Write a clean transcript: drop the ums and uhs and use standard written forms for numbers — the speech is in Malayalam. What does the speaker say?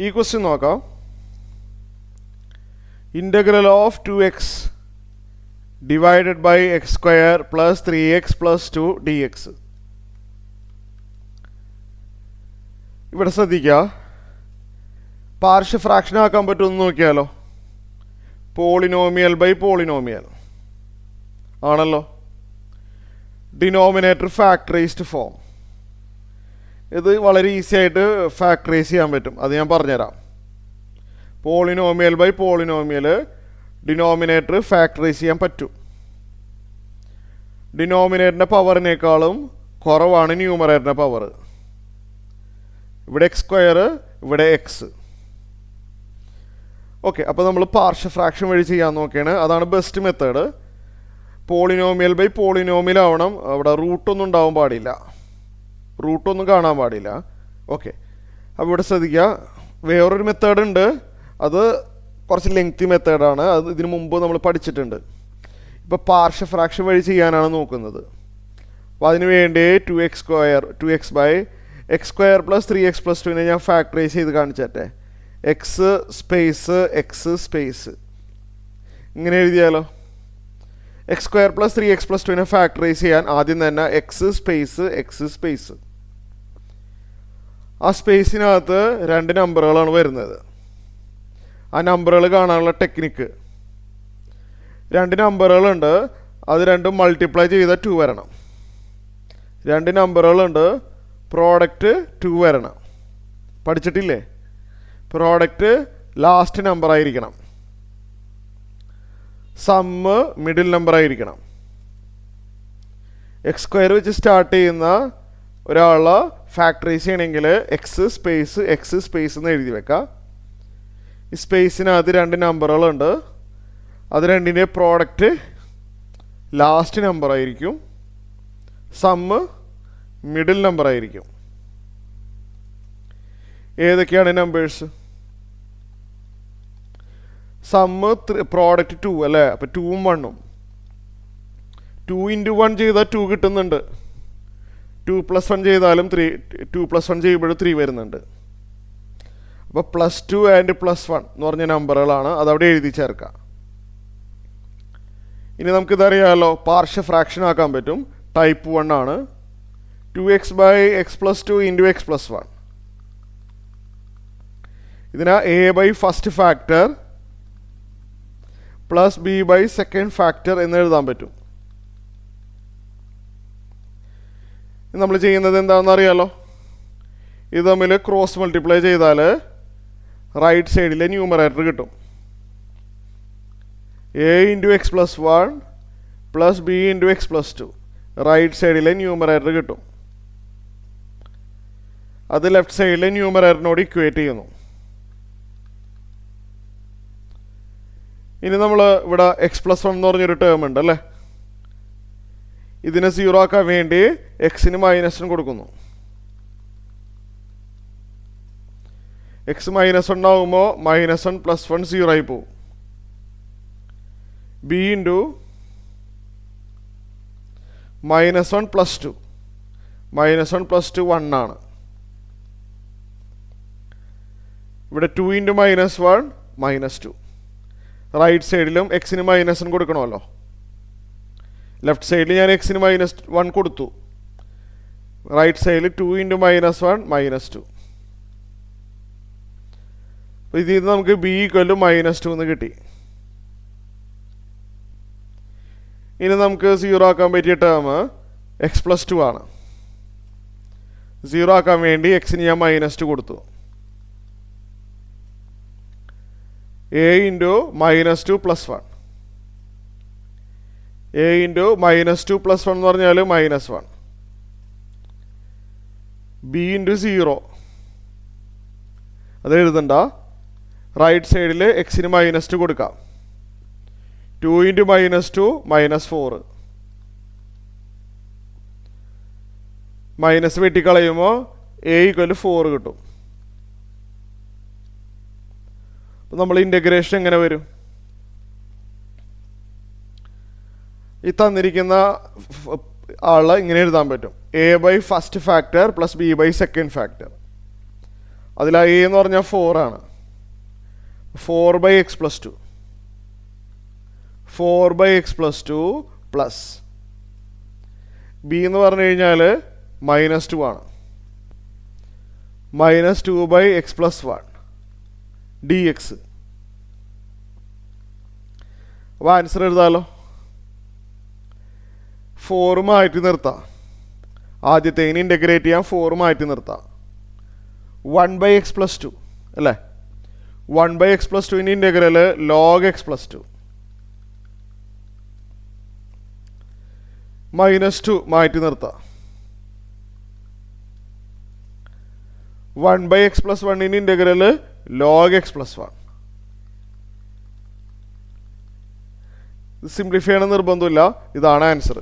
ഈ ക്വസ്റ്റ്യൻ നോക്കാം. Integral of 2x divided by x square plus 3x plus 2 dx. ഇവിടെ ശ്രദ്ധിക്കുക, പാർഷ്യ ഫ്രാക്ഷൻ ആക്കാൻ പറ്റുമെന്ന് നോക്കിയാലോ. പോളിനോമിയൽ ബൈ പോളിനോമിയൽ ആണല്ലോ. Denominator factorised form. ഇത് വളരെ ഈസി ആയിട്ട് ഫാക്ടറൈസ് ചെയ്യാൻ പറ്റും, അത് ഞാൻ പറഞ്ഞുതരാം. Polynomial by polynomial denominator factorise ചെയ്യാൻ പറ്റും. ഡിനോമിനേറ്ററിൻ്റെ പവറിനേക്കാളും കുറവാണ് ന്യൂമറേറ്ററിൻ്റെ പവർ. ഇവിടെ എക്സ് സ്ക്വയർ, ഇവിടെ എക്സ്. ഓക്കെ, അപ്പോൾ നമ്മൾ പാർഷ്യ ഫ്രാക്ഷൻ വഴി ചെയ്യാൻ നോക്കുകയാണ്. അതാണ് best method. Polynomial by polynomial ആവണം. അവിടെ റൂട്ടൊന്നും ഉണ്ടാവാൻ പാടില്ല, റൂട്ടൊന്നും കാണാൻ പാടില്ല. ഓക്കെ, അപ്പോൾ ഇവിടെ ശ്രദ്ധിക്കുക, വേറൊരു മെത്തേഡ് ഉണ്ട്. അത് കുറച്ച് ലെങ്തി മെത്തേഡാണ്. അത് ഇതിനു മുമ്പ് നമ്മൾ പഠിച്ചിട്ടുണ്ട്. ഇപ്പോൾ പാർഷ്യ ഫ്രാക്ഷൻ വഴി ചെയ്യാനാണ് നോക്കുന്നത്. അപ്പോൾ അതിന് വേണ്ടി 2x by x square plus 3x plus 2 ഞാൻ ഫാക്ടറൈസ് ചെയ്ത് കാണിച്ചേ. എക്സ് സ്പേസ് എക്സ് സ്പേസ് ഇങ്ങനെ എഴുതിയാലോ. X square plus 3x plus 2 factorise ചെയ്യാൻ ആദ്യം തന്നെ എക്സ് സ്പേസ് എക്സ് സ്പേസ്. ആ സ്പേസിനകത്ത് 2 നമ്പറുകളാണ് വരുന്നത്. ആ നമ്പറുകൾ കാണാനുള്ള ടെക്നിക്ക്, 2 നമ്പറുകളുണ്ട്, അത് രണ്ടും മൾട്ടിപ്ലൈ ചെയ്താൽ 2 വരണം. 2 നമ്പറുകളുണ്ട്, പ്രോഡക്റ്റ് 2 വരണം. പഠിച്ചിട്ടില്ലേ? പ്രോഡക്റ്റ് ലാസ്റ്റ് നമ്പർ ആയിരിക്കണം, സമ്മ് മിഡിൽ നമ്പർ ആയിരിക്കണം. എക്സ് സ്ക്വയർ വെച്ച് സ്റ്റാർട്ട് ചെയ്യുന്ന ഒരാളെ ഫാക്ടറൈസ് ചെയ്യണമെങ്കിൽ എക്സ് സ്പേസ് എന്ന് എഴുതി വെക്കാം. ഈ സ്പേസിനകത്ത് 2 നമ്പറുകളുണ്ട്, അത് രണ്ടിൻ്റെ പ്രോഡക്റ്റ് ലാസ്റ്റ് നമ്പർ ആയിരിക്കും, സമ്മ് മിഡിൽ നമ്പർ ആയിരിക്കും. ഏതൊക്കെയാണ് നമ്പേഴ്സ്? സമ്മ് പ്രോഡക്റ്റ് 2 അല്ലേ? അപ്പോൾ 2ഉം 1ഉം. 2 × 1 ചെയ്താൽ 2 കിട്ടുന്നുണ്ട്. 2 + 1 ചെയ്താലും 3, 2 + 1 ചെയ്യുമ്പോഴും 3 വരുന്നുണ്ട്. അപ്പോൾ +2 ആൻഡ് +1 എന്ന് പറഞ്ഞ നമ്പറുകളാണ്, അതവിടെ എഴുതി ചേർക്കാം. ഇനി നമുക്കിതറിയാമല്ലോ, പാർഷ്യ ഫ്രാക്ഷൻ ആക്കാൻ പറ്റും. ടൈപ്പ് 1 ആണ്. 2x by x plus 2 into x plus 1. ഇതിനെ a by first factor plus b by second factor എന്ന് എഴുതാൻ പറ്റും. നമ്മൾ ചെയ്യുന്നത് എന്താണെന്ന് അറിയാലോ. ഇത് തമ്മിൽ ക്രോസ് മൾട്ടിപ്ലൈ ചെയ്താൽ റൈറ്റ് സൈഡിലെ ന്യൂമറേറ്റർ കിട്ടും. a into x plus 1 plus b into x plus 2 right സൈഡിലെ ന്യൂമറേറ്റർ കിട്ടും. അത് ലെഫ്റ്റ് സൈഡിലെ ന്യൂമറേറ്ററിനോട് ഇക്വേറ്റ് ചെയ്യുന്നു. ഇനി നമ്മൾ ഇവിടെ എക്സ് പ്ലസ് 1 എന്ന് പറഞ്ഞൊരു ടേം ഉണ്ട് അല്ലേ. ഇതിനെ 0 ആക്കാൻ വേണ്ടി എക്സിന് -1 കൊടുക്കുന്നു. എക്സ് -1 ആകുമ്പോൾ -1 + 1 0 ആയി പോകും. b ഇൻറ്റു -1 + 2, -1 + 2 1 ആണ്. ഇവിടെ 2 × -1 -2. റൈറ്റ് സൈഡിലും എക്സിന് -1 കൊടുക്കണമല്ലോ. ലെഫ്റ്റ് സൈഡിൽ ഞാൻ എക്സിന് -1 കൊടുത്തു. റൈറ്റ് സൈഡിൽ 2 × -1 -2. അപ്പോൾ ഇതിൽ നിന്ന് നമുക്ക് b = -2 എന്ന് കിട്ടി. ഇനി നമുക്ക് 0 ആക്കാൻ പറ്റിയ ടേം എക്സ് പ്ലസ് 2 ആണ്. 0 ആക്കാൻ വേണ്ടി എക്സിന് ഞാൻ -2 കൊടുത്തു. a into -2 + 1. a ഇൻറ്റു -2 + 1 എന്ന് പറഞ്ഞാൽ -1. b ഇൻറ്റു 0 അത് എഴുതണ്ട. റൈറ്റ് സൈഡിൽ എക്സിന് -2 കൊടുക്കാം. 2 × -2 -4. മൈനസ് വെട്ടിക്കളയുമ്പോൾ a = 4 കിട്ടും. അപ്പോൾ നമ്മൾ ഇൻ്റഗ്രേഷൻ എങ്ങനെ വരും? ഈ തന്നിരിക്കുന്ന ആളെ ഇങ്ങനെ എഴുതാൻ പറ്റും. a by first factor plus b by second factor. അതിൽ a എന്ന് പറഞ്ഞാൽ 4 ആണ്. 4/x+2. 4/x+2 പ്ലസ് b എന്ന് പറഞ്ഞു കഴിഞ്ഞാൽ -2 ആണ്. -2/x+1 dx. അപ്പോൾ ആൻസർ എഴുതാമല്ലോ. 4 മാറ്റി നിർത്താം. ആദ്യത്തെ ഇനി ഇൻ്റഗ്രേറ്റ് ചെയ്യാൻ 4 മാറ്റി നിർത്താം. 1/x+2 അല്ലേ? 1/x+2 ഇനി ഇൻ്റഗ്രൽ log x+2. -2 മാറ്റി നിർത്താം. 1/x+1 ഇനി ഇൻ്റഗ്രൽ log x+1. ഇത് സിംപ്ലിഫൈ ചെയ്യണം നിർബന്ധമില്ല. ഇതാണ് ആൻസർ.